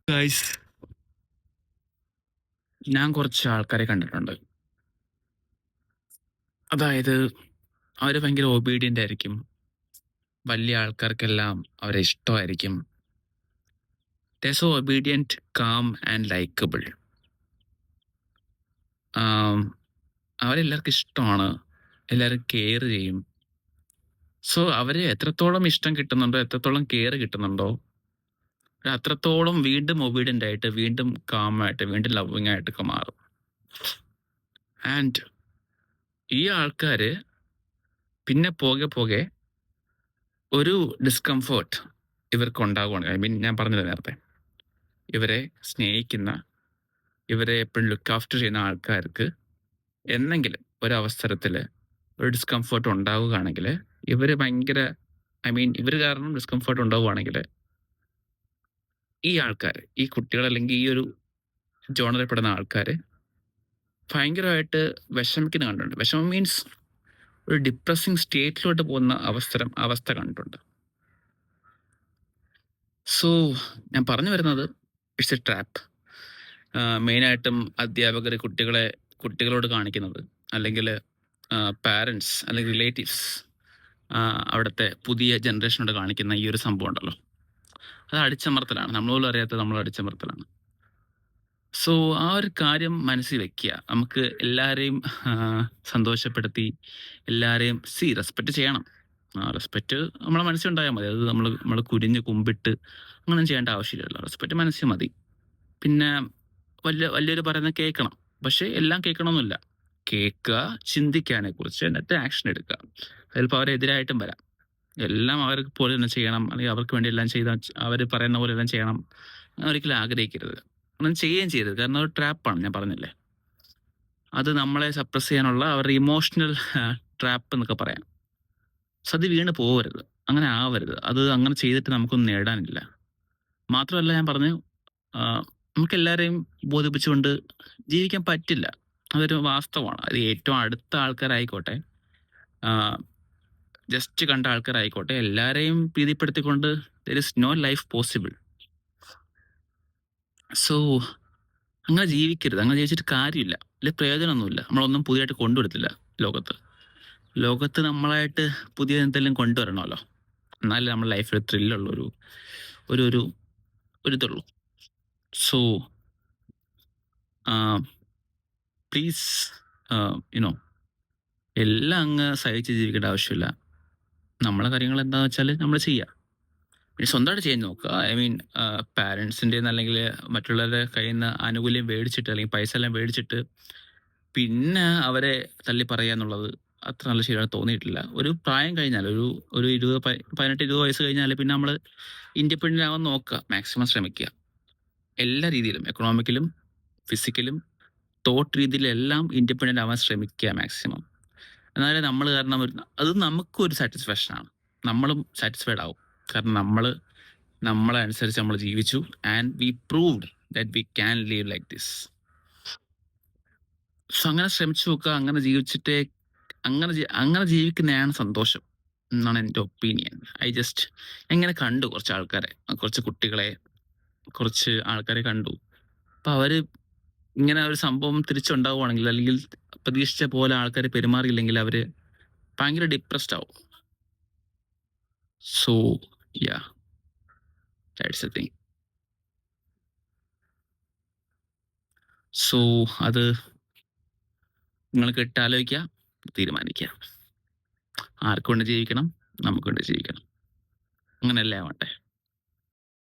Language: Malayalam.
ഗൈസ്, ഞാൻ കുറച്ച് ആൾക്കാരെ കണ്ടിട്ടുണ്ട്. അതായത് അവര് ഭയങ്കര ഒബീഡിയന്റ് ആയിരിക്കും. വലിയ ആൾക്കാർക്കെല്ലാം അവരെ ഇഷ്ടമായിരിക്കും. They so obedient, calm and likeable. അവരെല്ലാവർക്കും ഇഷ്ടമാണ്. എല്ലാവരും കെയർ ചെയ്യും. സോ അവരെ എത്രത്തോളം ഇഷ്ടം കിട്ടുന്നുണ്ടോ, എത്രത്തോളം കെയർ കിട്ടുന്നുണ്ടോ, അത്രത്തോളം വീണ്ടും ഒബീഡിയന്റ് ആയിട്ട്, വീണ്ടും കാം ആയിട്ട്, വീണ്ടും ലവിങ് ആയിട്ടൊക്കെ മാറും. ആൻഡ് ഈ ആൾക്കാര് പിന്നെ പോകെ പോകെ ഒരു ഡിസ്കംഫേർട്ട് ഇവർക്ക് ഉണ്ടാവുകയാണ്. ഐ മീൻ, ഞാൻ പറഞ്ഞത് നേരത്തെ, ഇവരെ സ്നേഹിക്കുന്ന, ഇവരെ എപ്പോഴും ലുക്ക് ആഫ്റ്റർ ചെയ്യുന്ന ആൾക്കാർക്ക് എന്നെങ്കിലും ഒരവസരത്തിൽ ഒരു ഡിസ്കംഫേർട്ട് ഉണ്ടാവുകയാണെങ്കിൽ, ഇവര് ഭയങ്കര, ഐ മീൻ ഇവർ കാരണം ഡിസ്കംഫേർട്ട് ഉണ്ടാവുകയാണെങ്കിൽ, ഈ ആൾക്കാർ, ഈ കുട്ടികൾ അല്ലെങ്കിൽ ഈ ഒരു ജോണറിൽപ്പെടുന്ന ആൾക്കാർ ഭയങ്കരമായിട്ട് വിഷമിക്കുന്ന കണ്ടിട്ടുണ്ട്. വിഷമം മീൻസ് ഒരു ഡിപ്രസിങ് സ്റ്റേറ്റിലോട്ട് പോകുന്ന അവസ്ഥ കണ്ടിട്ടുണ്ട്. സോ ഞാൻ പറഞ്ഞു വരുന്നത്, ഇറ്റ്സ് എ ട്രാപ്പ്. മെയിനായിട്ടും അധ്യാപകർ കുട്ടികളോട് കാണിക്കുന്നത്, അല്ലെങ്കിൽ പാരൻസ് അല്ലെങ്കിൽ റിലേറ്റീവ്സ് അവിടുത്തെ പുതിയ ജനറേഷനോട് കാണിക്കുന്ന ഈ ഒരു സംഭവം ഉണ്ടല്ലോ, അത് അടിച്ചമർത്തലാണ്. നമ്മളോട് അറിയാത്ത നമ്മൾ അടിച്ചമർത്തലാണ്. സോ ആ ഒരു കാര്യം മനസ്സിൽ വെക്കുക. നമുക്ക് എല്ലാവരെയും സന്തോഷപ്പെടുത്തി, എല്ലാവരെയും റെസ്പെക്റ്റ് ചെയ്യണം. റെസ്പെക്റ്റ് നമ്മളെ മനസ്സിലുണ്ടായാൽ മതി. അത് നമ്മൾ കുനിഞ്ഞ് കുമ്പിട്ട് അങ്ങനെ ചെയ്യേണ്ട ആവശ്യമില്ലല്ലോ. റെസ്പെക്റ്റ് മനസ്സിൽ മതി. പിന്നെ വലിയൊരു പറയുന്നത് കേൾക്കണം. പക്ഷെ എല്ലാം കേൾക്കണമെന്നില്ല. കേൾക്കുക, ചിന്തിക്കാനെ കുറിച്ച്, എന്നിട്ട് ആക്ഷൻ എടുക്കുക. ചിലപ്പോൾ അവരെതിരായിട്ടും വരാം. എല്ലാം അവർക്ക് പോലെ തന്നെ ചെയ്യണം, അല്ലെങ്കിൽ അവർക്ക് വേണ്ടി എല്ലാം ചെയ്താൽ അവർ പറയുന്ന പോലെ എല്ലാം ചെയ്യണം ഒരിക്കലും ആഗ്രഹിക്കരുത്. ഒന്നും ചെയ്യുകയും ചെയ്യരുത്. കാരണം അത് ട്രാപ്പാണ്. ഞാൻ പറഞ്ഞില്ലേ, അത് നമ്മളെ സപ്രസ് ചെയ്യാനുള്ള അവരുടെ ഇമോഷണൽ ട്രാപ്പ് എന്നൊക്കെ പറയാം. സോ അത് വീണ് പോകരുത്, അങ്ങനെ ആവരുത്. അത് അങ്ങനെ ചെയ്തിട്ട് നമുക്കൊന്നും നേടാനില്ല. മാത്രമല്ല, ഞാൻ പറഞ്ഞു, നമുക്കെല്ലാവരെയും ബോധിപ്പിച്ചുകൊണ്ട് ജീവിക്കാൻ പറ്റില്ല. അതൊരു വാസ്തവമാണ്. അത് ഏറ്റവും അടുത്ത ആൾക്കാരായിക്കോട്ടെ, ജസ്റ്റ് കണ്ട ആൾക്കാരായിക്കോട്ടെ, എല്ലാവരെയും പ്രീതിപ്പെടുത്തിക്കൊണ്ട് there is no life possible. So അങ്ങനെ ജീവിക്കരുത്. അങ്ങനെ ജീവിച്ചിട്ട് കാര്യമില്ല, അല്ലെങ്കിൽ പ്രയോജനമൊന്നുമില്ല. നമ്മളൊന്നും പുതിയതായിട്ട് കൊണ്ടുവരത്തില്ല ലോകത്ത് നമ്മളായിട്ട് പുതിയ എന്തെങ്കിലും കൊണ്ടുവരണമല്ലോ. എന്നാലേ നമ്മുടെ ലൈഫിൽ ത്രില്ലുള്ള ഒരു ഒരു ഇതുള്ളൂ. സോ പ്ലീസ്, യുനോ, എല്ലാം അങ്ങ് സഹിച്ച് ജീവിക്കേണ്ട ആവശ്യമില്ല. നമ്മളെ കാര്യങ്ങൾ എന്താണെന്ന് വെച്ചാൽ നമ്മൾ ചെയ്യുക. പിന്നെ സ്വന്തമായിട്ട് ചെയ്യാൻ നോക്കുക. ഐ മീൻ, പാരൻസിൻ്റെ അല്ലെങ്കിൽ മറ്റുള്ളവരുടെ കയ്യിൽ നിന്ന് ആനുകൂല്യം മേടിച്ചിട്ട്, അല്ലെങ്കിൽ പൈസ എല്ലാം മേടിച്ചിട്ട് പിന്നെ അവരെ തള്ളി പറയുക എന്നുള്ളത് അത്ര നല്ല ശരിയാണ് തോന്നിയിട്ടില്ല. ഒരു പ്രായം കഴിഞ്ഞാൽ, ഒരു 18-20 വയസ്സ് കഴിഞ്ഞാൽ പിന്നെ നമ്മൾ ഇൻഡിപെൻഡൻ്റ് ആവാൻ നോക്കുക. മാക്സിമം ശ്രമിക്കുക. എല്ലാ രീതിയിലും, എക്കണോമിക്കലും ഫിസിക്കലും തോട്ട് രീതിയിലെല്ലാം ഇൻഡിപെൻഡൻ്റ് ആവാൻ ശ്രമിക്കുക മാക്സിമം. എന്നാലേ നമ്മൾ കാരണം അത് നമുക്കൊരു സാറ്റിസ്ഫാക്ഷനാണ്. നമ്മളും സാറ്റിസ്ഫൈഡ് ആവും. കാരണം നമ്മളെ അനുസരിച്ച് നമ്മൾ ജീവിച്ചു, and we proved that we can leave like this. So അങ്ങനെ ശ്രമിച്ചു നോക്കുക. അങ്ങനെ ജീവിച്ചിട്ട് അങ്ങനെ ജീവിക്കുന്നതാണ് സന്തോഷം എന്നാണ് എൻ്റെ ഒപ്പീനിയൻ. എങ്ങനെ കണ്ടു കുറച്ച് കുട്ടികളെ, കുറച്ച് ആൾക്കാരെ കണ്ടു. അപ്പൊ അവര് ഇങ്ങനെ ഒരു സംഭവം തിരിച്ചുണ്ടാവുകയാണെങ്കിൽ, അല്ലെങ്കിൽ പ്രതീക്ഷിച്ച പോലെ ആൾക്കാർ പെരുമാറിയില്ലെങ്കിൽ, അവര് ഭയങ്കര ഡിപ്രസ്ഡ് ആവും. So yeah, that's A thing. So അത് നിങ്ങൾ കേട്ടാലോചിക്കുക, തീരുമാനിക്കുക. ആർക്ക് വേണ്ടി ജീവിക്കണം? നമുക്ക് വേണ്ടി ജീവിക്കണം. അങ്ങനെയല്ലേ ആവട്ടെ.